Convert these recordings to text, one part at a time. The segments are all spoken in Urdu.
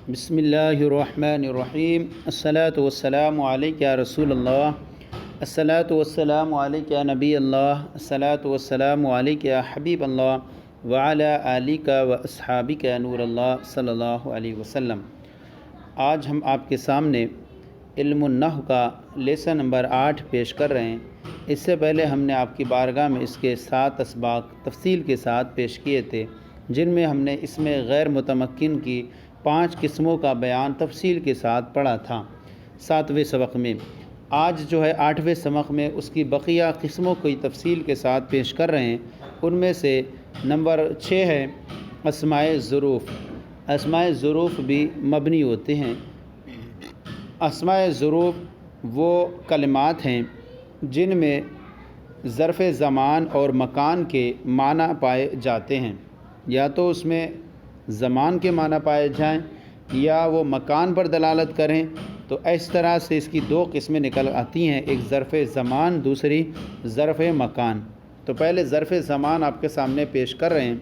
بسم اللہ الرحمن الرحیم الصلاۃ والسلام علیک یا رسول اللہ، الصلاۃ والسلام علیک یا نبی اللہ، الصلاۃ والسلام علیک یا حبیب اللہ وعلی آلک و اصحابک یا نور اللہ صلی اللہ علیہ وسلم۔ آج ہم آپ کے سامنے علم النحو کا لیسن نمبر 8 پیش کر رہے ہیں۔ اس سے پہلے ہم نے آپ کی بارگاہ میں اس کے 7 اسباق تفصیل کے ساتھ پیش کیے تھے، جن میں ہم نے اس میں غیر متمکن کی 5 قسموں کا بیان تفصیل کے ساتھ پڑھا تھا 7ویں سبق میں۔ آج جو ہے 8ویں سبق میں اس کی بقیہ قسموں کی تفصیل کے ساتھ پیش کر رہے ہیں۔ ان میں سے نمبر 6 ہے اسماء ظروف۔ اسماء ظروف بھی مبنی ہوتے ہیں۔ اسماء ظروف وہ کلمات ہیں جن میں ظرف زمان اور مکان کے معنی پائے جاتے ہیں، یا تو اس میں زمان کے معنی پائے جائیں یا وہ مکان پر دلالت کریں۔ تو اس طرح سے اس کی 2 قسمیں نکل آتی ہیں، ایک ظرف زمان، دوسری ظرف مکان۔ تو پہلے ظرف زمان آپ کے سامنے پیش کر رہے ہیں۔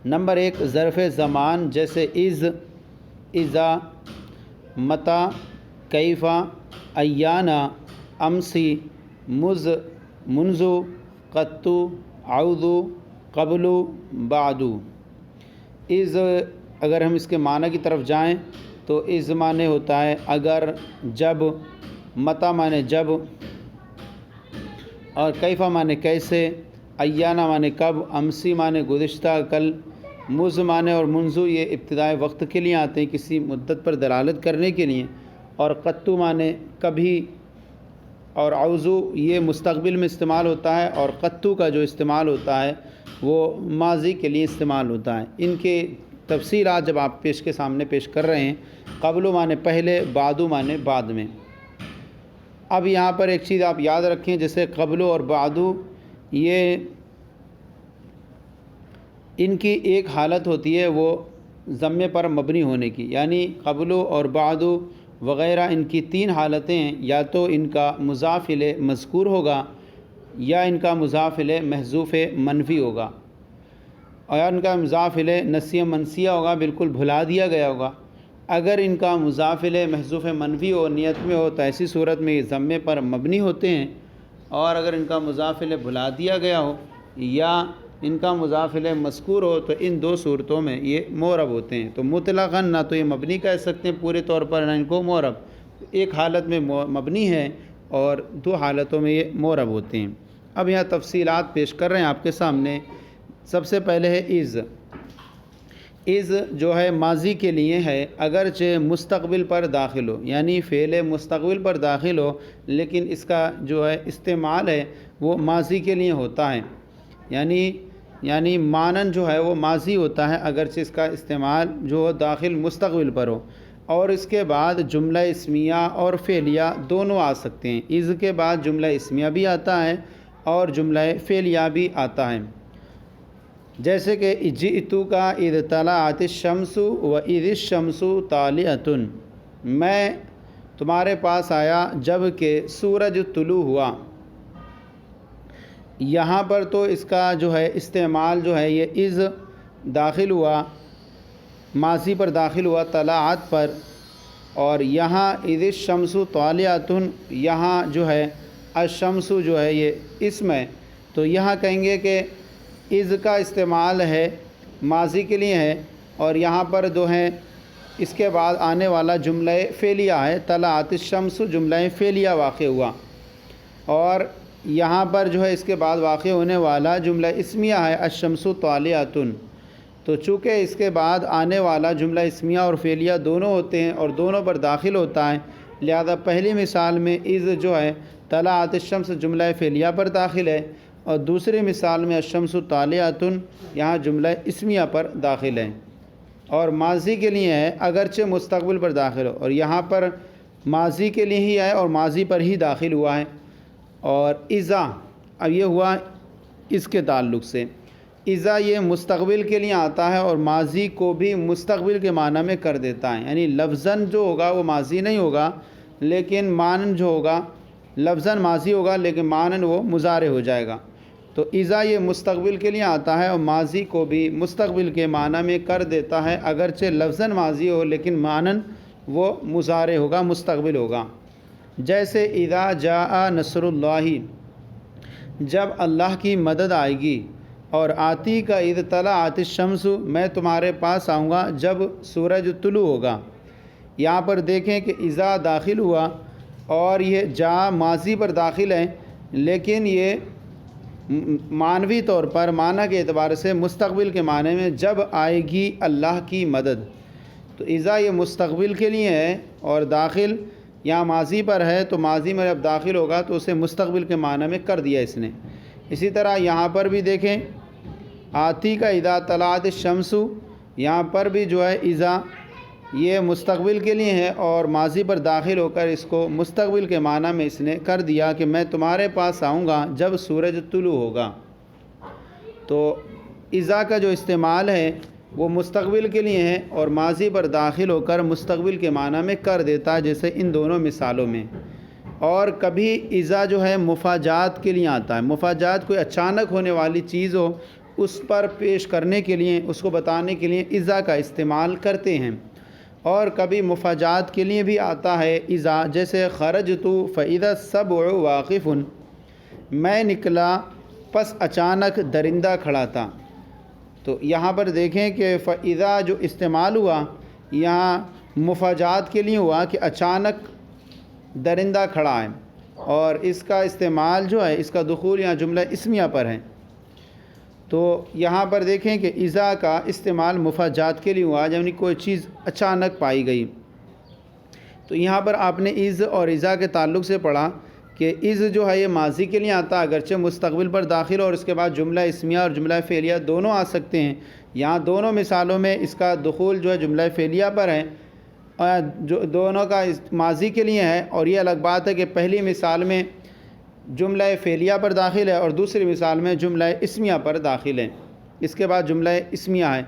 نمبر 1 ظرف زمان، جیسے از، اذا، متی، کیفا، ایانا، امسی، مذ، منذ، قط، عود، قبل، بعد۔ از اگر ہم اس کے معنی کی طرف جائیں تو از معنی ہوتا ہے اگر، جب، متی معنی جب، اور کیفا معنی کیسے، ایانا معنی کب، امسی معنی گزشتہ کل، مذ معنی اور منذ یہ ابتدائی وقت کے لیے آتے ہیں، کسی مدت پر دلالت کرنے کے لیے، اور قط معنی کبھی، اور عوضو یہ مستقبل میں استعمال ہوتا ہے، اور قطو کا جو استعمال ہوتا ہے وہ ماضی کے لیے استعمال ہوتا ہے۔ ان کے تفصیلات جب آپ کے سامنے پیش کر رہے ہیں، قبل معنی پہلے، بعد معنی بعد میں۔ اب یہاں پر ایک چیز آپ یاد رکھیں، جیسے قبل اور بعد، یہ ان کی ایک حالت ہوتی ہے وہ ضمے پر مبنی ہونے کی، یعنی قبل اور بعد وغیرہ ان کی 3 حالتیں ہیں، یا تو ان کا مضاف الیہ مذکور ہوگا، یا ان کا مضاف الیہ محذوف منفی ہوگا، اور ان کا مضاف الیہ نسیہ منسیہ ہوگا، بالکل بھلا دیا گیا ہوگا۔ اگر ان کا مضاف الیہ محذوف منفی ہو، نیت میں ہو، تو ایسی صورت میں یہ ضمے پر مبنی ہوتے ہیں، اور اگر ان کا مضاف الیہ بھلا دیا گیا ہو یا ان کا مضاف الیہ مذکور ہو تو ان 2 صورتوں میں یہ معرب ہوتے ہیں۔ تو مطلقاً نہ تو یہ مبنی کہہ سکتے ہیں پورے طور پر، نہ ان کو معرب، ایک حالت میں مبنی ہے اور 2 حالتوں میں یہ معرب ہوتے ہیں۔ اب یہاں تفصیلات پیش کر رہے ہیں آپ کے سامنے۔ سب سے پہلے ہے از۔ از جو ہے ماضی کے لیے ہے، اگرچہ مستقبل پر داخل ہو، یعنی فعل مستقبل پر داخل ہو، لیکن اس کا جو ہے استعمال ہے وہ ماضی کے لیے ہوتا ہے، یعنی مانن جو ہے وہ ماضی ہوتا ہے، اگرچہ اس کا استعمال جو داخل مستقبل پر ہو، اور اس کے بعد جملہ اسمیہ اور فعلیہ دونوں آ سکتے ہیں۔ از کے بعد جملہ اسمیہ بھی آتا ہے اور جملہ فعلیہ بھی آتا ہے، جیسے کہ جئتو کا اذ طلعت الشمس و اذ الشمس طالعۃ، میں تمہارے پاس آیا جب کہ سورج طلوع ہوا۔ یہاں پر تو اس کا جو ہے استعمال جو ہے یہ از داخل ہوا، ماضی پر داخل ہوا طلعت پر، اور یہاں اذ الشمس طالعۃ، یہاں جو ہے الشمس جو ہے یہ اسم ہے، تو یہاں کہیں گے کہ از کا استعمال ہے ماضی کے لیے ہے، اور یہاں پر جو ہے اس کے بعد آنے والا جملہ فعلیہ ہے، طلعت الشمس جملہ فعلیہ واقع ہوا، اور یہاں پر جو ہے اس کے بعد واقع ہونے والا جملہ اسمیہ ہے الشمس طالعۃ۔ تو چونکہ اس کے بعد آنے والا جملہ اسمیہ اور فعلیہ دونوں ہوتے ہیں اور دونوں پر داخل ہوتا ہے، لہذا پہلی مثال میں از جو ہے طلعت الشمس جملہ فعلیہ پر داخل ہے، اور دوسری مثال میں الشمس طالعۃ یہاں جملہ اسمیہ پر داخل ہے، اور ماضی کے لیے ہے اگرچہ مستقبل پر داخل ہو، اور یہاں پر ماضی کے لیے ہی ہے اور ماضی پر ہی داخل ہوا ہے۔ اور اذا، اب یہ ہوا اس کے تعلق سے، اذا یہ مستقبل کے لیے آتا ہے اور ماضی کو بھی مستقبل کے معنی میں کر دیتا ہے، یعنی لفظاً جو ہوگا وہ ماضی نہیں ہوگا، لیکن معنن جو ہوگا لفظاً ماضی ہوگا لیکن معنن وہ مضارع ہو جائے گا۔ تو اذا یہ مستقبل کے لیے آتا ہے اور ماضی کو بھی مستقبل کے معنی میں کر دیتا ہے، اگرچہ لفظاً ماضی ہو لیکن معناً وہ مضارع ہوگا، مستقبل ہوگا۔ جیسے اذا جاء نصر اللہ، جب اللہ کی مدد آئے گی، اور آتی کا اذ طلعت الشمس، میں تمہارے پاس آؤں گا جب سورج طلوع ہوگا۔ یہاں پر دیکھیں کہ اذا داخل ہوا اور یہ جا ماضی پر داخل ہے، لیکن یہ معنوی طور پر معنی کے اعتبار سے مستقبل کے معنی میں جب آئے گی اللہ کی مدد۔ تو اذا یہ مستقبل کے لیے ہے اور داخل یہاں ماضی پر ہے، تو ماضی میں جب داخل ہوگا تو اسے مستقبل کے معنی میں کر دیا اس نے۔ اسی طرح یہاں پر بھی دیکھیں آتی کا اذا طلعت الشمس، یہاں پر بھی جو ہے اذا یہ مستقبل کے لیے ہے اور ماضی پر داخل ہو کر اس کو مستقبل کے معنی میں اس نے کر دیا کہ میں تمہارے پاس آؤں گا جب سورج طلوع ہوگا۔ تو اذا کا جو استعمال ہے وہ مستقبل کے لیے ہے اور ماضی پر داخل ہو کر مستقبل کے معنی میں کر دیتا ہے، جیسے ان دونوں مثالوں میں۔ اور کبھی اذا جو ہے مفاجات کے لیے آتا ہے، مفاجات کوئی اچانک ہونے والی چیز ہو اس پر پیش کرنے کے لیے، اس کو بتانے کے لیے اذا کا استعمال کرتے ہیں۔ اور کبھی مفاجات کے لیے بھی آتا ہے اذا، جیسے خرجت فاذا السبع واقف، میں نکلا پس اچانک درندہ کھڑا تھا۔ تو یہاں پر دیکھیں کہ فاذا جو استعمال ہوا یہاں مفاجات کے لیے ہوا کہ اچانک درندہ کھڑا ہے، اور اس کا استعمال جو ہے اس کا دخول یہاں جملہ اسمیہ پر ہے۔ تو یہاں پر دیکھیں کہ اذا کا استعمال مفاجات کے لیے ہوا، یعنی کوئی چیز اچانک پائی گئی۔ تو یہاں پر آپ نے از اور اذا کے تعلق سے پڑھا کہ از جو ہے یہ ماضی کے لیے آتا ہے، اگرچہ مستقبل پر داخل اور اس کے بعد جملہ اسمیہ اور جملہ فعلیہ دونوں آ سکتے ہیں۔ یہاں دونوں مثالوں میں اس کا دخول جو ہے جملہ فعلیہ پر ہے، جو دونوں کا ماضی کے لیے ہے، اور یہ الگ بات ہے کہ پہلی مثال میں جملہ فعلیہ پر داخل ہے اور دوسری مثال میں جملہ اسمیہ پر داخل ہے، اس کے بعد جملہ اسمیہ ہے۔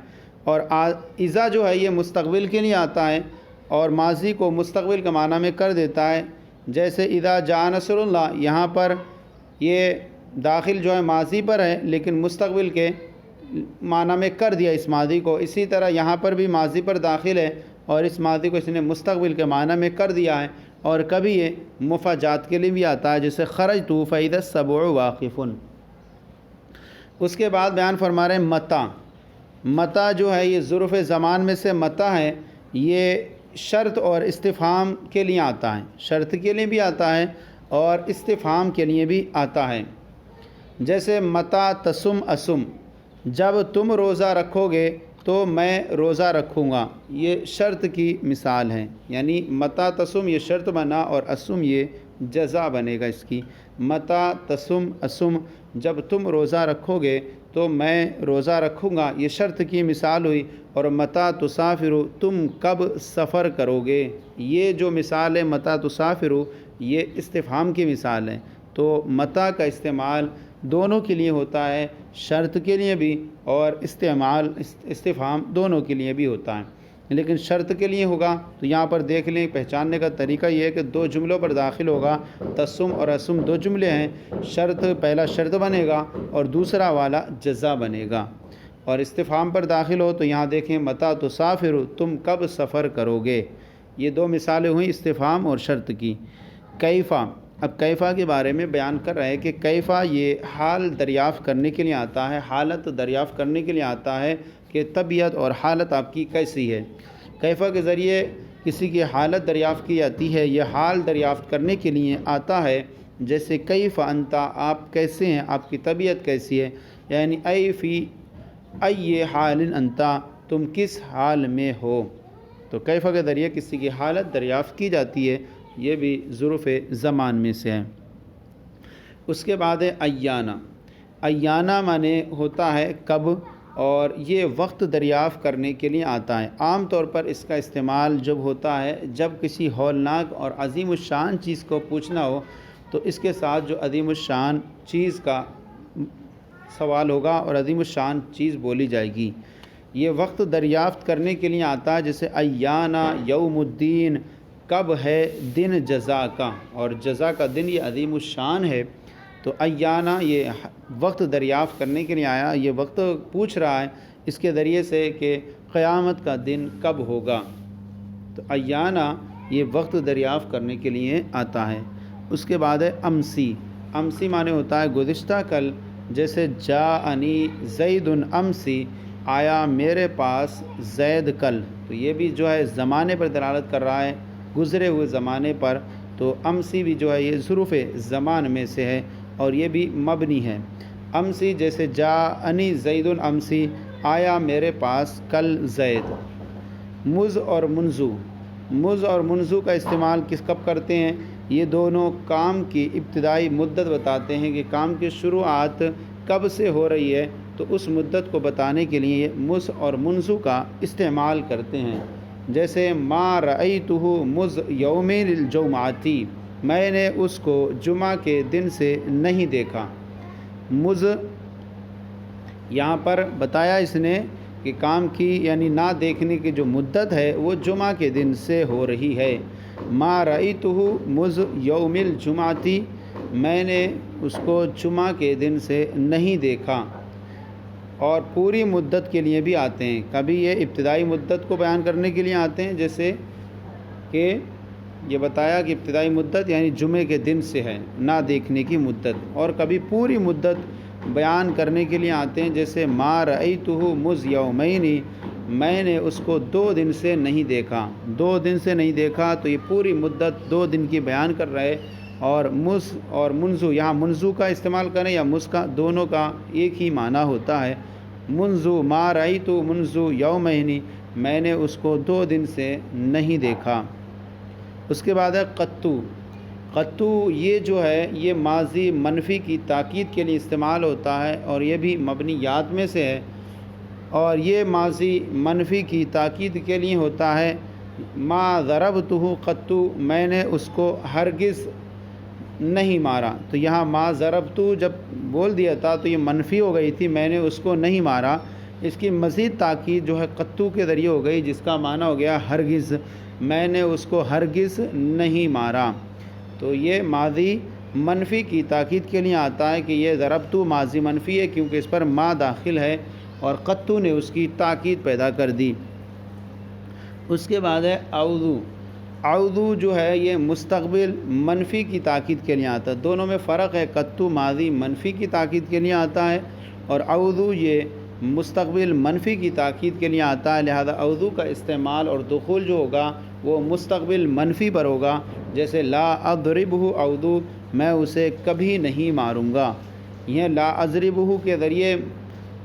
اور اذا جو ہے یہ مستقبل کے لیے آتا ہے اور ماضی کو مستقبل کے معنی میں کر دیتا ہے، جیسے اذا جاء نصر اللہ، یہاں پر یہ داخل جو ہے ماضی پر ہے لیکن مستقبل کے معنی میں کر دیا اس ماضی کو۔ اسی طرح یہاں پر بھی ماضی پر داخل ہے اور اس ماضی کو اس نے مستقبل کے معنی میں کر دیا ہے۔ اور کبھی یہ مفاجات کے لیے بھی آتا ہے، جیسے خرجت فاذا السبع واقف۔ اس کے بعد بیان فرما رہے ہیں متى۔ متى جو ہے یہ ظرف زمان میں سے متى ہے، یہ شرط اور استفہام کے لیے آتا ہے، شرط کے لیے بھی آتا ہے اور استفہام کے لیے بھی آتا ہے۔ جیسے متى تصم اسم، جب تم روزہ رکھو گے تو میں روزہ رکھوں گا، یہ شرط کی مثال ہے۔ یعنی متى تصم یہ شرط بنا اور اسم یہ جزا بنے گا اس کی۔ متى تصم اسم، جب تم روزہ رکھو گے تو میں روزہ رکھوں گا، یہ شرط کی مثال ہوئی۔ اور متى تسافر، تم کب سفر کرو گے، یہ جو مثال ہے متى تسافر یہ استفہام کی مثال ہے۔ تو متى کا استعمال دونوں کے لیے ہوتا ہے، شرط کے لیے بھی اور استفہام دونوں کے لیے بھی ہوتا ہے۔ لیکن شرط کے لیے ہوگا تو یہاں پر دیکھ لیں، پہچاننے کا طریقہ یہ ہے کہ دو جملوں پر داخل ہوگا، تسم اور اسم دو جملے ہیں، شرط پہلا شرط بنے گا اور دوسرا والا جزا بنے گا۔ اور استفہام پر داخل ہو تو یہاں دیکھیں متى تسافر، تم کب سفر کرو گے، یہ دو مثالیں ہوئیں استفہام اور شرط کی۔ کیفا، اب کیفا کے بارے میں بیان کر رہے ہیں کہ کیفا یہ حال دریافت کرنے کے لیے آتا ہے، حالت دریافت کرنے کے لیے آتا ہے کہ طبیعت اور حالت آپ کی کیسی ہے۔ کیفا کے ذریعے کسی کی حالت دریافت کی جاتی ہے، یہ حال دریافت کرنے کے لیے آتا ہے۔ جیسے کیف انت، آپ کیسے ہیں، آپ کی طبیعت کیسی ہے، یعنی ای فی ای حال انت، تم کس حال میں ہو۔ تو کیفا کے ذریعے کسی کی حالت دریافت کی جاتی ہے، یہ بھی ظروف زمان میں سے ہے۔ اس کے بعد ہے ایانا۔ ایانا معنی ہوتا ہے کب، اور یہ وقت دریافت کرنے کے لیے آتا ہے۔ عام طور پر اس کا استعمال جب ہوتا ہے جب کسی ہولناک اور عظیم الشان چیز کو پوچھنا ہو تو اس کے ساتھ جو عظیم الشان چیز کا سوال ہوگا اور عظیم الشان چیز بولی جائے گی۔ یہ وقت دریافت کرنے کے لیے آتا ہے، جیسے ایانا یوم الدین، کب ہے دن جزا کا، اور جزا کا دن یہ عظیم الشان ہے۔ تو ایانا یہ وقت دریافت کرنے کے لیے آیا، یہ وقت پوچھ رہا ہے اس کے ذریعے سے کہ قیامت کا دن کب ہوگا۔ تو ایانا یہ وقت دریافت کرنے کے لیے آتا ہے۔ اس کے بعد ہے امسی۔ امسی معنی ہوتا ہے گزشتہ کل، جیسے جاءنی زید امسی، آیا میرے پاس زید کل، تو یہ بھی جو ہے زمانے پر دلالت کر رہا ہے، گزرے ہوئے زمانے پر۔ تو امسی بھی جو ہے یہ ظروف زمان میں سے ہے اور یہ بھی مبنی ہے۔ امسی جیسے جاءنی زید امسی، آیا میرے پاس کل زید۔ مز اور منذ، مز اور منذ کا استعمال کب کرتے ہیں؟ یہ دونوں کام کی ابتدائی مدت بتاتے ہیں کہ کام کی شروعات کب سے ہو رہی ہے، تو اس مدت کو بتانے کے لیے مز اور منذ کا استعمال کرتے ہیں۔ جیسے ما رأیتہ مز یوم الجمعۃ، میں نے اس کو جمعہ کے دن سے نہیں دیکھا۔ مز یہاں پر بتایا اس نے کہ کام کی یعنی نہ دیکھنے کی جو مدت ہے وہ جمعہ کے دن سے ہو رہی ہے۔ ما رأیتہ مز یوم الجمعۃ، میں نے اس کو جمعہ کے دن سے نہیں دیکھا۔ اور پوری مدت کے لیے بھی آتے ہیں، کبھی یہ ابتدائی مدت کو بیان کرنے کے لیے آتے ہیں، جیسے کہ یہ بتایا کہ ابتدائی مدت یعنی جمعے کے دن سے ہے نہ دیکھنے کی مدت، اور کبھی پوری مدت بیان کرنے کے لیے آتے ہیں، جیسے ما رأیتہ مز یومین، میں نے اس کو 2 دن سے نہیں دیکھا۔ 2 دن سے نہیں دیکھا تو یہ پوری مدت 2 دن کی بیان کر رہے۔ اور مز اور منذ، یہاں منذ کا استعمال کریں یا مز کا، دونوں کا ایک ہی معنی ہوتا ہے۔ منذ ما رأیتہ منذ یومین، میں نے اس کو 2 دن سے نہیں دیکھا۔ اس کے بعد ہے قطو۔ قطو یہ جو ہے یہ ماضی منفی کی تاکید کے لیے استعمال ہوتا ہے اور یہ بھی مبنیات میں سے ہے، اور یہ ماضی منفی کی تاکید کے لیے ہوتا ہے۔ ما ضربتہ قطو، میں نے اس کو ہرگز نہیں مارا۔ تو یہاں ما ضربتہ جب بول دیا تھا تو یہ منفی ہو گئی تھی، میں نے اس کو نہیں مارا، اس کی مزید تاکید جو ہے قطو کے ذریعے ہو گئی، جس کا معنی ہو گیا ہرگز، میں نے اس کو ہرگز نہیں مارا۔ تو یہ ماضی منفی کی تاکید کے لیے آتا ہے کہ یہ ضربتہ ماضی منفی ہے کیونکہ اس پر ما داخل ہے اور قطو نے اس کی تاکید پیدا کر دی۔ اس کے بعد ہے اعوذ۔ اعوذ جو ہے یہ مستقبل منفی کی تاکید کے لیے آتا ہے، دونوں میں فرق ہے۔ قطو ماضی منفی کی تاکید کے لیے آتا ہے اور اعوذ یہ مستقبل منفی کی تاکید کے لیے آتا ہے، لہذا اعوذ کا استعمال اور دخول جو ہوگا وہ مستقبل منفی پر ہوگا، جیسے لا اضربہ اعوذ، میں اسے کبھی نہیں ماروں گا۔ یہ لا اضربہ کے ذریعے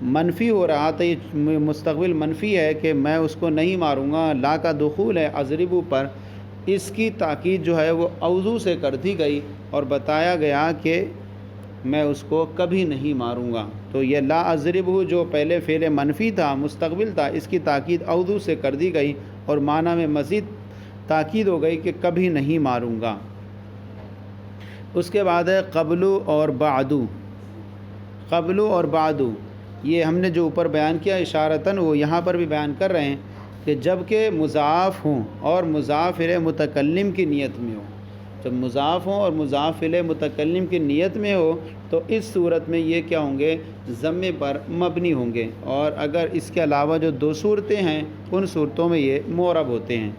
منفی ہو رہا تھا، یہ مستقبل منفی ہے کہ میں اس کو نہیں ماروں گا، لا کا دخول ہے اضربہ پر، اس کی تاکید جو ہے وہ اعوذ سے کر دی گئی اور بتایا گیا کہ میں اس کو کبھی نہیں ماروں گا۔ تو یہ لا اضربہ جو پہلے فعل منفی تھا، مستقبل تھا، اس کی تاکید اعوذ سے کر دی گئی اور معنی میں مزید تاکید ہو گئی کہ کبھی نہیں ماروں گا۔ اس کے بعد ہے قبل اور بعد۔ قبل اور بعد یہ ہم نے جو اوپر بیان کیا اشارتاً وہ یہاں پر بھی بیان کر رہے ہیں کہ جب کہ مضاف ہوں اور مضاف الیہ متکلم کی نیت میں ہو، جب مضاف ہوں اور مضاف الیہ متکلم کی نیت میں ہو تو اس صورت میں یہ کیا ہوں گے؟ ضمے پر مبنی ہوں گے، اور اگر اس کے علاوہ جو 2 صورتیں ہیں ان صورتوں میں یہ معرب ہوتے ہیں۔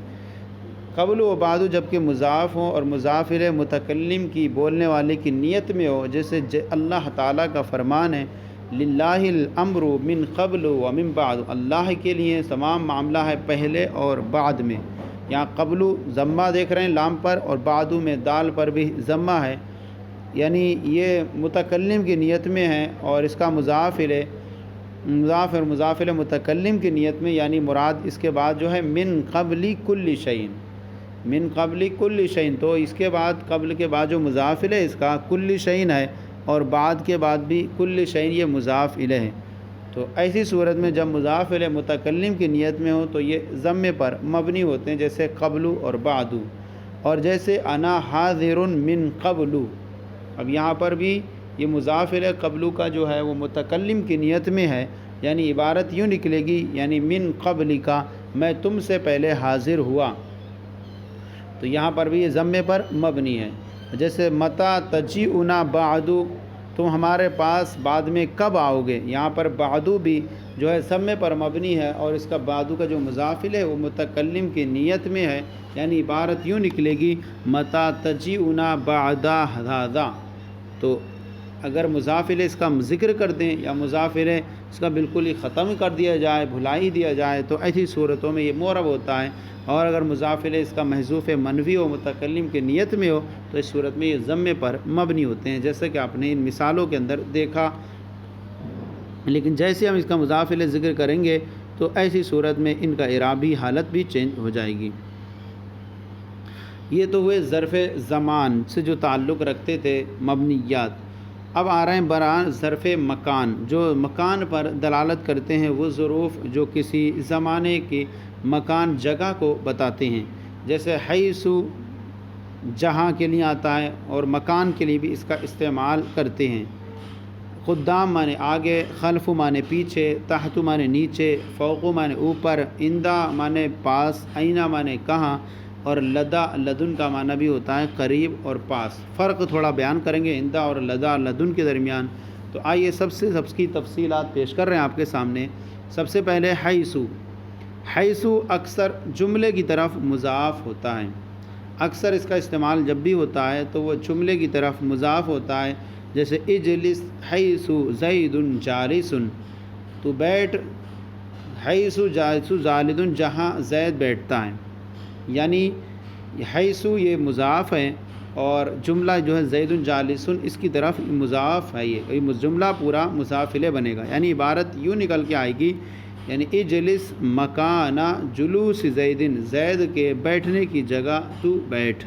قبل و بعد جب کہ مضاف ہوں اور مضاف الیہ متکلم کی بولنے والے کی نیت میں ہو، جیسے اللہ تعالیٰ کا فرمان ہے للہ الامر من قبل و من بعد، اللہ کے لیے تمام معاملہ ہے پہلے اور بعد میں۔ یہاں قبل ضمہ دیکھ رہے ہیں لام پر، اور بعد میں دال پر بھی ضمہ ہے، یعنی یہ متکلم کی نیت میں ہے، اور اس کا مضاف اور مضاف الیہ متکلم کی نیت میں، یعنی مراد اس کے بعد جو ہے من قبل کل شیء، من قبل کل شیء، تو اس کے بعد قبل کے بعد جو مضاف الیہ اس کا کل شیء ہے، اور بعد کے بعد بھی کل شیء یہ مضاف الیہ ہے۔ تو ایسی صورت میں جب مضاف الیہ متکلم کی نیت میں ہو تو یہ ضمے پر مبنی ہوتے ہیں، جیسے قبل اور بعد، اور جیسے انا حاضر من قبل، اب یہاں پر بھی یہ مضاف الیہ قبل کا جو ہے وہ متکلم کی نیت میں ہے، یعنی عبارت یوں نکلے گی، یعنی من قبل کا، میں تم سے پہلے حاضر ہوا، تو یہاں پر بھی یہ ضمے پر مبنی ہے۔ جیسے متی تجیئنا بعد، تم ہمارے پاس بعد میں کب آؤ گے. یہاں پر بعدو بھی جو ہے ضمے پر مبنی ہے، اور اس کا بعدو کا جو مضاف ہے وہ متکلم کی نیت میں ہے، یعنی عبارت یوں نکلے گی متی تجیئنا بعد ھذا. تو اگر مضاف الیہ اس کا ذکر کر دیں یا مضاف الیہ اس کا بالکل ہی ختم کر دیا جائے، بھلا ہی دیا جائے، تو ایسی صورتوں میں یہ معرب ہوتا ہے. اور اگر مضاف الیہ اس کا محذوف منوی ہو، متکلم کی نیت میں ہو، تو اس صورت میں یہ ضمے پر مبنی ہوتے ہیں، جیسا کہ آپ نے ان مثالوں کے اندر دیکھا. لیکن جیسے ہم اس کا مضاف الیہ ذکر کریں گے تو ایسی صورت میں ان کا اعرابی حالت بھی چینج ہو جائے گی. یہ تو ہوئے ظرف زمان سے جو تعلق رکھتے تھے مبنیات. اب آ رہے ہیں برآں ظرف مکان، جو مکان پر دلالت کرتے ہیں، وہ ظروف جو کسی زمانے کی مکان جگہ کو بتاتے ہیں. جیسے حیث جہاں کے لیے آتا ہے، اور مکان کے لیے بھی اس کا استعمال کرتے ہیں. قدام مانے آگے، خلف مانے پیچھے، تحت مانے نیچے، فوق مانے اوپر، اندہ مانے پاس، اینہ مانے کہاں، اور لدا لدن کا معنی بھی ہوتا ہے قریب اور پاس. فرق تھوڑا بیان کریں گے اندہ اور لدا لدن کے درمیان. تو آئیے سب کی تفصیلات پیش کر رہے ہیں آپ کے سامنے. سب سے پہلے حیث. حیث اکثر جملے کی طرف مضاف ہوتا ہے. اکثر اس کا استعمال جب بھی ہوتا ہے تو وہ جملے کی طرف مضاف ہوتا ہے. جیسے اجلس حیث زید جالس، تو بیٹھ حیث جالس زالد، جہاں زید بیٹھتا ہے. یعنی حیث یہ مضاف ہے، اور جملہ جو ہے زید جالس اس کی طرف مضاف ہے. یہ جملہ پورا مضاف الیہ بنے گا، یعنی عبارت یوں نکل کے آئے گی، یعنی اجلس مکان جلوس زید، زید کے بیٹھنے کی جگہ تو بیٹھ.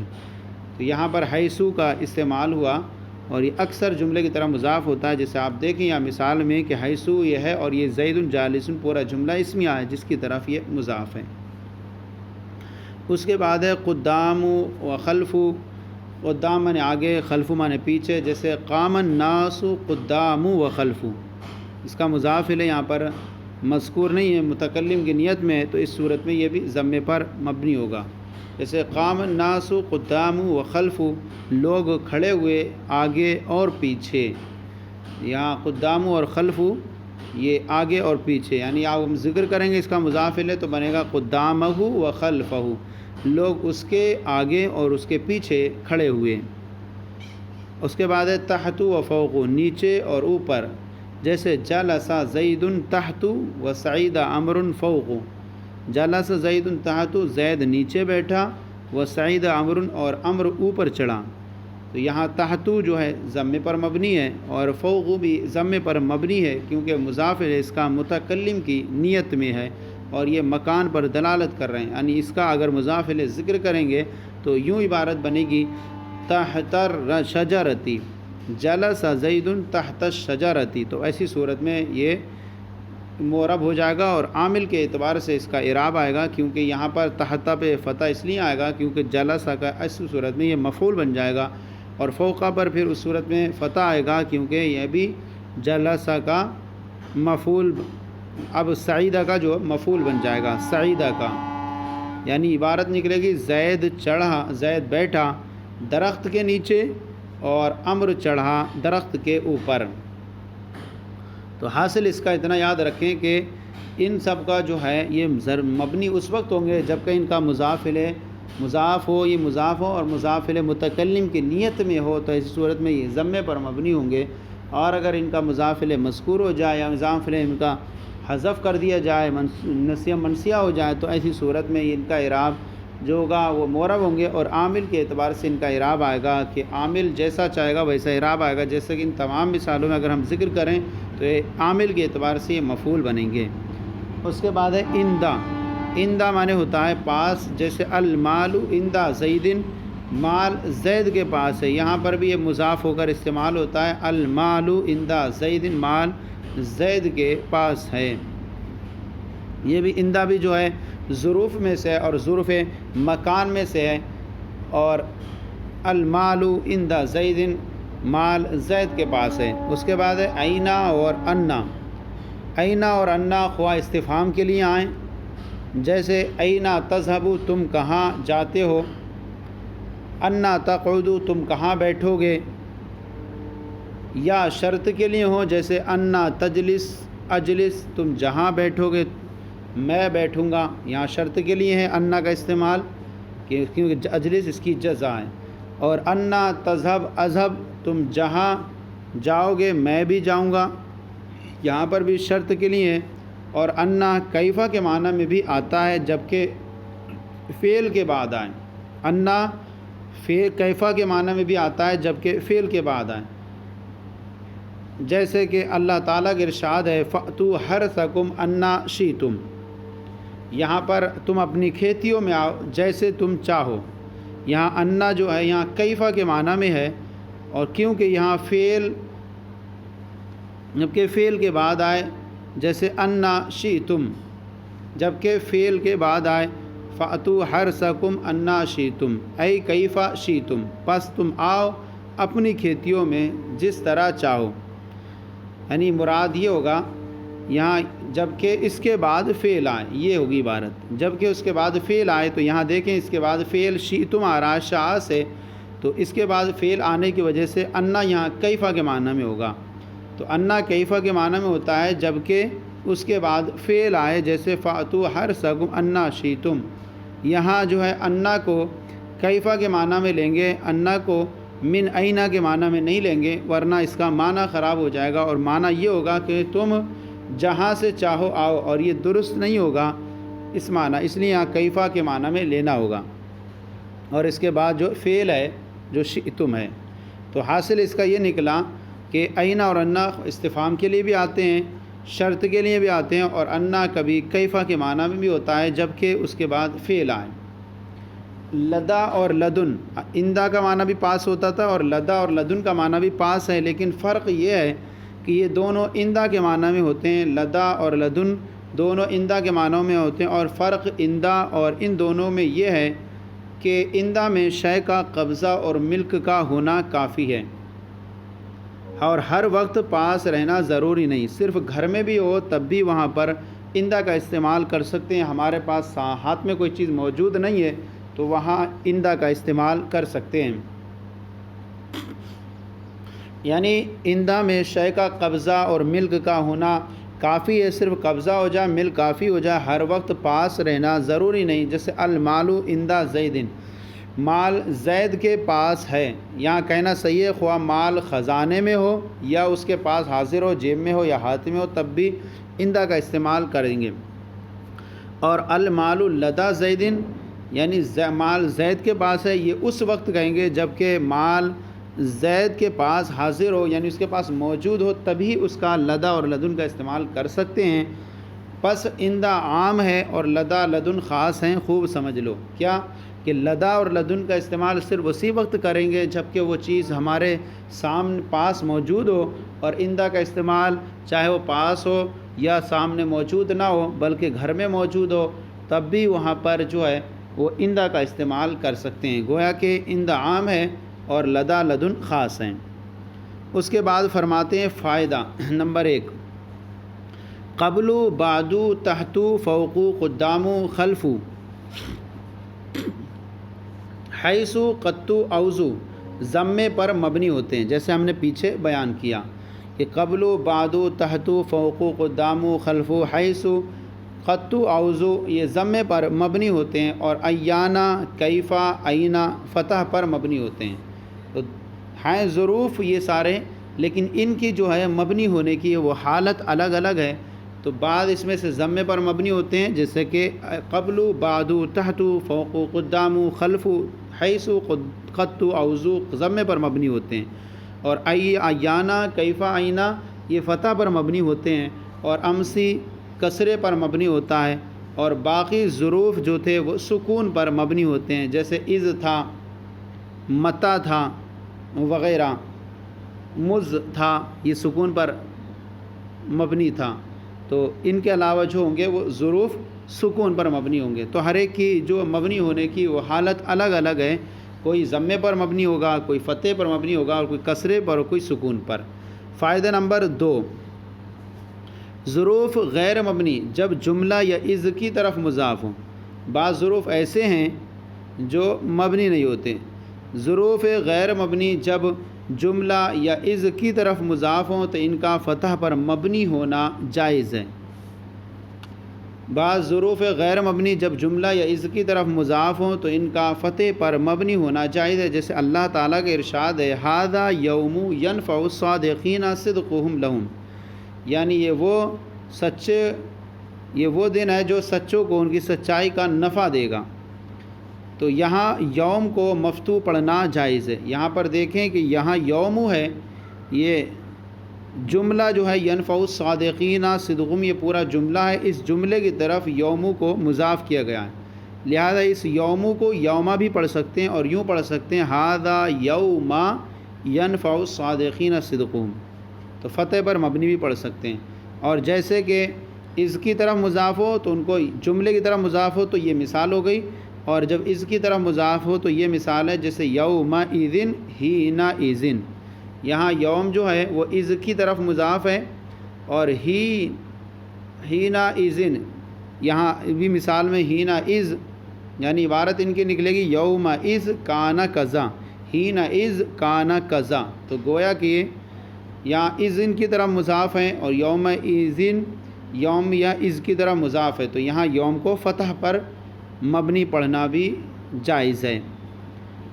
تو یہاں پر حیث کا استعمال ہوا، اور یہ اکثر جملے کی طرح مضاف ہوتا ہے. جیسے آپ دیکھیں یا مثال میں کہ حیث یہ ہے، اور یہ زید جالس پورا جملہ اسمیہ ہے جس کی طرف یہ مضاف ہے. اس کے بعد ہے قدام و خلف. قدام مانے آگے، خلف مانے پیچھے. جیسے قام الناس قدام و خلف، اس کا مضاف الیہ یہاں پر مذکور نہیں ہے، متکلم کی نیت میں ہے، تو اس صورت میں یہ بھی ضمے پر مبنی ہوگا. جیسے قام الناس قدام و خلف، لوگ کھڑے ہوئے آگے اور پیچھے. یہاں قدام اور خلف یہ آگے اور پیچھے، یعنی آپ ہم ذکر کریں گے اس کا مضاف الیہ تو بنے گا قدامہ و خلفہ، لوگ اس کے آگے اور اس کے پیچھے کھڑے ہوئے. اس کے بعد ہے تحت و فوق، نیچے اور اوپر. جیسے جلس زید تحت و سعید عمر فوق. جلس زید تحت، زید نیچے بیٹھا، و سعید عمر اور عمر اوپر چڑھا. تو یہاں تحت جو ہے ضمے پر مبنی ہے، اور فوق بھی ضمے پر مبنی ہے، کیونکہ مضاف الیہ اس کا متکلم کی نیت میں ہے، اور یہ مکان پر دلالت کر رہے ہیں. یعنی اس کا اگر مضاف الیہ ذکر کریں گے تو یوں عبارت بنے گی تحت الشجرۃ، جلس زید تحت الشجرۃ. تو ایسی صورت میں یہ معرب ہو جائے گا، اور عامل کے اعتبار سے اس کا اعراب آئے گا، کیونکہ یہاں پر تحت پہ فتح اس لیے آئے گا کیونکہ جلسہ کا ایسی صورت میں یہ مفعول بن جائے گا، اور فوقہ پر پھر اس صورت میں فتح آئے گا کیونکہ یہ بھی جلسہ کا مفعول، اب سعیدہ کا جو مفعول بن جائے گا، سعیدہ کا. یعنی عبارت نکلے گی زید چڑھا، زید بیٹھا درخت کے نیچے، اور عمر چڑھا درخت کے اوپر. تو حاصل اس کا اتنا یاد رکھیں کہ ان سب کا جو ہے یہ مبنی اس وقت ہوں گے جب کہ ان کا مضاف الیہ مضاف ہو، یہ مضاف ہو اور مضاف الیہ متکلم کی نیت میں ہو، تو ایسی صورت میں یہ ضمے پر مبنی ہوں گے. اور اگر ان کا مضاف الیہ مذکور ہو جائے یا مضاف الیہ ان کا حذف کر دیا جائے، نسیہ منسیہ ہو جائے، تو ایسی صورت میں ان کا اعراب جو ہوگا وہ معرب ہوں گے، اور عامل کے اعتبار سے ان کا اعراب آئے گا کہ عامل جیسا چاہے گا ویسا اعراب آئے گا. جیسے کہ ان تمام مثالوں میں اگر ہم ذکر کریں تو یہ عامل کے اعتبار سے یہ مفعول بنیں گے. اس کے بعد ہے اندہ. اندہ معنی ہوتا ہے پاس. جیسے المال اندہ زید، مال زید کے پاس ہے. یہاں پر بھی یہ مضاف ہو کر استعمال ہوتا ہے، المال اندہ زید، مال زید کے پاس ہے. یہ بھی اندہ بھی جو ہے ظروف میں سے ہے اور ظروف مکان میں سے ہے. اور المال عند زید، مال زید کے پاس ہے. اس کے بعد ہے اینا اور انا. اینا اور انا خواہ استفہام کے لیے آئیں. جیسے اینا تذهب، تم کہاں جاتے ہو. انا تقعد، تم کہاں بیٹھو گے. یا شرط کے لیے ہوں، جیسے انا تجلس اجلس، تم جہاں بیٹھو گے میں بیٹھوں گا، یہاں شرط کے لیے ہے انا کا استعمال کیونکہ اجلس اس کی جزا ہے۔ اور انا تذہب اذہب، تم جہاں جاؤ گے میں بھی جاؤں گا، یہاں پر بھی شرط کے لیے ہے۔ اور انا کیفہ کے معنی میں بھی آتا ہے جبکہ فعل کے بعد آئے، انا کیفہ کے معنی میں بھی آتا ہے جبکہ فعل کے بعد آئے، جیسے کہ اللہ تعالیٰ کا ارشاد ہے فَأْتُوا حَرْثَكُمْ أَنَّا شِئْتُمْ، یہاں پر تم اپنی کھیتیوں میں آؤ جیسے تم چاہو۔ یہاں انا جو ہے یہاں کیفہ کے معنی میں ہے، اور کیونکہ یہاں جبکہ فعل کے بعد آئے، جیسے انا شئتم جبکہ فعل کے بعد آئے فَأْتُوا حَرْثَكُمْ أَنَّا شِئْتُمْ اَيْ کیفہ شئتم، پس تم آؤ اپنی کھیتیوں میں جس طرح چاہو۔ یعنی مراد یہ ہوگا یہاں جبکہ اس کے بعد فعل آئے، یہ ہوگی عبارت، جبکہ اس کے بعد فعل آئے، تو یہاں دیکھیں اس کے بعد فعل شئتم آ رہا ہے شاء سے، تو اس کے بعد فعل آنے کی وجہ سے انا یہاں کیفہ کے معنی میں ہوگا۔ تو انا کیفہ کے معنی میں ہوتا ہے جبکہ اس کے بعد فعل آئے، جیسے فَأْتُوا حَرْثَكُمْ أَنَّا شِئْتُمْ، یہاں جو ہے انا کو کیفہ کے معنی میں لیں گے، انا کو من اینا کے معنی میں نہیں لیں گے، ورنہ اس کا معنی خراب ہو جائے گا، اور معنی یہ ہوگا کہ تم جہاں سے چاہو آؤ، اور یہ درست نہیں ہوگا اس معنی، اس لیے یہاں کیفہ کے معنی میں لینا ہوگا۔ اور اس کے بعد جو فعل ہے جو شئتم ہے، تو حاصل اس کا یہ نکلا کہ اینا اور انا استفہام کے لیے بھی آتے ہیں، شرط کے لیے بھی آتے ہیں، اور انا کبھی کیفہ کے معنی میں بھی ہوتا ہے جبکہ اس کے بعد فعل آئے۔ لدا اور لدن، اندا کا معنی بھی پاس ہوتا تھا، اور لدا اور لدن کا معنی بھی پاس ہے، لیکن فرق یہ ہے کہ یہ دونوں اندا کے معنی میں ہوتے ہیں، لدا اور لدن دونوں اندا کے معنوں میں ہوتے ہیں، اور فرق اندا اور ان دونوں میں یہ ہے کہ اندا میں شے کا قبضہ اور ملک کا ہونا کافی ہے، اور ہر وقت پاس رہنا ضروری نہیں، صرف گھر میں بھی ہو تب بھی وہاں پر اندا کا استعمال کر سکتے ہیں، ہمارے پاس ہاتھ میں کوئی چیز موجود نہیں ہے تو وہاں اندا کا استعمال کر سکتے ہیں۔ یعنی اندا میں شے کا قبضہ اور ملک کا ہونا کافی ہے، صرف قبضہ ہو جائے ملک کافی ہو جائے، ہر وقت پاس رہنا ضروری نہیں، جیسے المال عند زید، مال زید کے پاس ہے، یہاں کہنا صحیح ہے خواہ مال خزانے میں ہو یا اس کے پاس حاضر ہو، جیب میں ہو یا ہاتھ میں ہو، تب بھی اندا کا استعمال کریں گے۔ اور المال لدى زید، یعنی مال زید کے پاس ہے، یہ اس وقت کہیں گے جب کہ مال زید کے پاس حاضر ہو، یعنی اس کے پاس موجود ہو، تبھی اس کا لدا اور لدن کا استعمال کر سکتے ہیں۔ پس اندا عام ہے اور لدا لدن خاص ہیں، خوب سمجھ لو کیا کہ لدا اور لدن کا استعمال صرف اسی وقت کریں گے جب کہ وہ چیز ہمارے سامنے پاس موجود ہو، اور اندا کا استعمال چاہے وہ پاس ہو یا سامنے موجود نہ ہو بلکہ گھر میں موجود ہو، تب بھی وہاں پر جو ہے وہ اندا کا استعمال کر سکتے ہیں، گویا کہ اندا عام ہے اور لدا لدن خاص ہیں۔ اس کے بعد فرماتے ہیں فائدہ نمبر 1، قبلو بعدو تحتو فوقو قدامو خلفو حیثو قطو اوزو ضمے پر مبنی ہوتے ہیں، جیسے ہم نے پیچھے بیان کیا کہ قبلو بعدو تحتو فوقو قدامو خلفو حیثو قطو اوزو یہ ضمے پر مبنی ہوتے ہیں، اور ایانا کیفا اینا فتح پر مبنی ہوتے ہیں۔ تو ہیں ظروف یہ سارے، لیکن ان کی جو ہے مبنی ہونے کی وہ حالت الگ الگ ہے، تو بعض اس میں سے ضمے پر مبنی ہوتے ہیں، جیسے کہ قبلو بعدو تحتو فوقو قدامو خلفو حیثو قطو اوزو ضمے پر مبنی ہوتے ہیں، اور ایانا کیفا اینا یہ فتح پر مبنی ہوتے ہیں، اور امسی کسرے پر مبنی ہوتا ہے، اور باقی ظروف جو تھے وہ سکون پر مبنی ہوتے ہیں، جیسے اذ تھا، متا تھا وغیرہ، مز تھا یہ سکون پر مبنی تھا، تو ان کے علاوہ جو ہوں گے وہ ظروف سکون پر مبنی ہوں گے، تو ہر ایک کی جو مبنی ہونے کی وہ حالت الگ الگ ہے، کوئی ضمے پر مبنی ہوگا، کوئی فتح پر مبنی ہوگا، اور کوئی کسرے پر اور کوئی سکون پر۔ فائدہ نمبر 2، ظروف غیر مبنی جب جملہ یا اذ کی طرف مضاف ہوں، بعض ظروف ایسے ہیں جو مبنی نہیں ہوتے، ظروف غیر مبنی جب جملہ یا از کی طرف مضاف ہوں تو ان کا فتح پر مبنی ہونا جائز ہے۔ بعض ظروف غیر مبنی جب جملہ یا از کی طرف مضاف ہوں تو ان کا فتح پر مبنی ہونا جائز ہے، جیسے اللہ تعالیٰ کے ارشاد ہے ھذا یوم ینفع الصادقین صدقہم لہم، یعنی یہ وہ دن ہے جو سچوں کو ان کی سچائی کا نفع دے گا۔ تو یہاں یوم کو مفتوح پڑھنا جائز ہے۔ یہاں پر دیکھیں کہ یہاں یوم ہے، یہ جملہ جو ہے ینفع الصادقین صدقہم، یہ پورا جملہ ہے، اس جملے کی طرف یوم کو مضاف کیا گیا ہے، لہذا اس یوم کو یوما بھی پڑھ سکتے ہیں اور یوں پڑھ سکتے ہیں ھذا یوم ینفع الصادقین صدقہم، تو فتح پر مبنی بھی پڑھ سکتے ہیں۔ اور جیسے کہ اس کی طرف مضاف ہو تو ان کو جملے کی طرف مضاف ہو تو یہ مثال ہو گئی، اور جب اس کی طرف مضاف ہو تو یہ مثال ہے، جیسے یومئذ حینئذ، یہاں یوم جو ہے وہ از کی طرف مضاف ہے، اور حینئذ یہاں بھی مثال میں حینئذ، یعنی عبارت ان کی نکلے گی یومئذ کان کذا، حینئذ کان کذا، تو گویا کہ یہاں از ان کی طرف مضاف ہیں اور یومئذ یوم یا از کی طرف مضاف ہے، تو یہاں یوم کو فتح پر مبنی پڑھنا بھی جائز ہے۔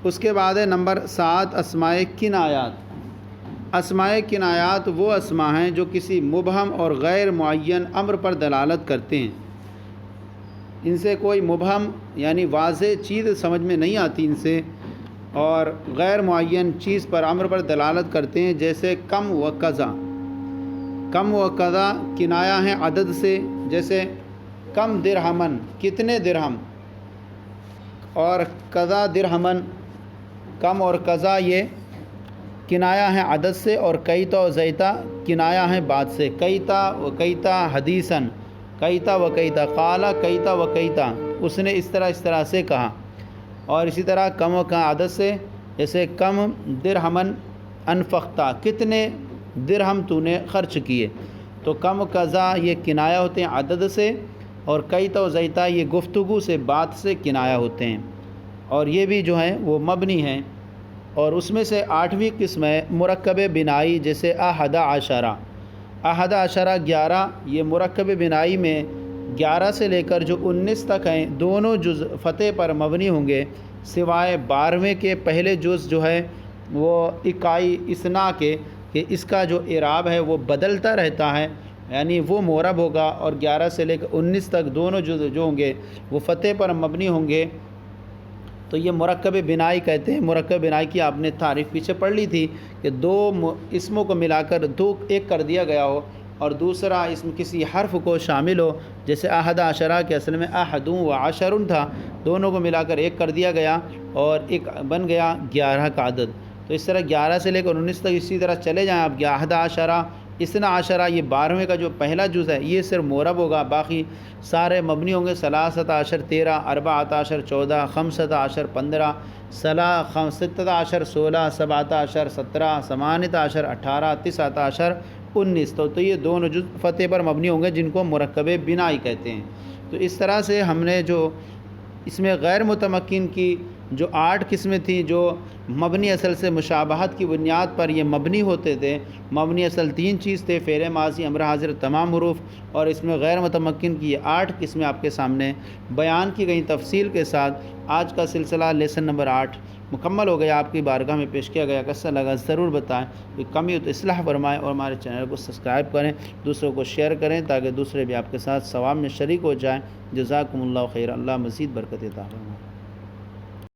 اس کے بعد ہے نمبر 7 اسماء کنایات۔ اسماء کنایات وہ اسماء ہیں جو کسی مبہم اور غیر معین امر پر دلالت کرتے ہیں۔ ان سے کوئی مبہم یعنی واضح چیز سمجھ میں نہیں آتی ان سے، اور غیر معین چیز پر امر پر دلالت کرتے ہیں، جیسے کم و قضا۔ کم و قضا کنایا ہیں عدد سے، جیسے کم درہمن، کتنے درہم، اور قضا درہمن، کم اور قضا یہ کنایا ہیں عدد سے، اور کیتا و زیتا کنایا ہیں بات سے، کیتا و کیتا حدیثاً، کیتا و کیتا قالا کیتا و کیتا، اس نے اس طرح سے کہا۔ اور اسی طرح کم و کا عدد سے، جیسے کم درہمن انفقتا، کتنے درہم تو نے خرچ کیے، تو کم قضا یہ کنایا ہوتے ہیں عدد سے، اور کیتا و زیتا یہ گفتگو سے بات سے کنایا ہوتے ہیں، اور یہ بھی جو ہیں وہ مبنی ہیں۔ اور اس میں سے 8ویں قسم ہے مرکب بنائی، جیسے احد عشرہ۔ احد عشرہ 11، یہ مرکب بنائی میں 11 سے لے کر جو 19 تک ہیں دونوں جز فتح پر مبنی ہوں گے، سوائے 12ویں کے پہلے جز جو ہے وہ اکائی اسنا کے، کہ اس کا جو اعراب ہے وہ بدلتا رہتا ہے، یعنی وہ معرب ہوگا، اور 11 سے لے کر 19 تک دونوں جز جو ہوں گے وہ فتح پر مبنی ہوں گے، تو یہ مرکب بنائی کہتے ہیں۔ مرکب بنائی کی آپ نے تعریف پیچھے پڑھ لی تھی کہ دو اسموں کو ملا کر ایک کر دیا گیا ہو، اور دوسرا اسم کسی حرف کو شامل ہو، جیسے احد عشرہ کے اصل میں احدٌ و عشرٌ تھا، دونوں کو ملا کر ایک کر دیا گیا اور ایک بن گیا 11 کا عدد۔ تو اس طرح 11 سے لے کر 19 تک اسی طرح چلے جائیں آپ، احد عشرہ، اثنا عشرہ، یہ 12ویں کا جو پہلا جز ہے یہ صرف معرب ہوگا، باقی سارے مبنی ہوں گے، ثلاثۃ عشر 13، اربعۃ عشر 14، خمسۃ عشر 15، ستۃ عشر 16، سبعۃ عشر 17، ثمانیۃ عشر 18، تسعۃ عشر 19، تو یہ دونوں جز فتح پر مبنی ہوں گے جن کو مرکب بنائی کہتے ہیں۔ تو اس طرح سے ہم نے جو اس میں غیر متمکن کی جو 8 قسمیں تھیں، جو مبنی اصل سے مشابہت کی بنیاد پر یہ مبنی ہوتے تھے، مبنی اصل 3 چیز تھے، فعل ماضی، امر حاضر، تمام حروف، اور اس میں غیر متمکن کی یہ 8 قسمیں آپ کے سامنے بیان کی گئیں تفصیل کے ساتھ۔ آج کا سلسلہ لیسن نمبر 8 مکمل ہو گیا، آپ کی بارگاہ میں پیش کیا گیا، کیسا لگا ضرور بتائیں، کوئی کمی ہو تو اصلاح فرمائیں، اور ہمارے چینل کو سبسکرائب کریں، دوسروں کو شیئر کریں تاکہ دوسرے بھی آپ کے ساتھ ثواب میں شریک ہو جائیں۔ جزاکم اللہ خیر، اللہ مزید برکت عطا فرمائے۔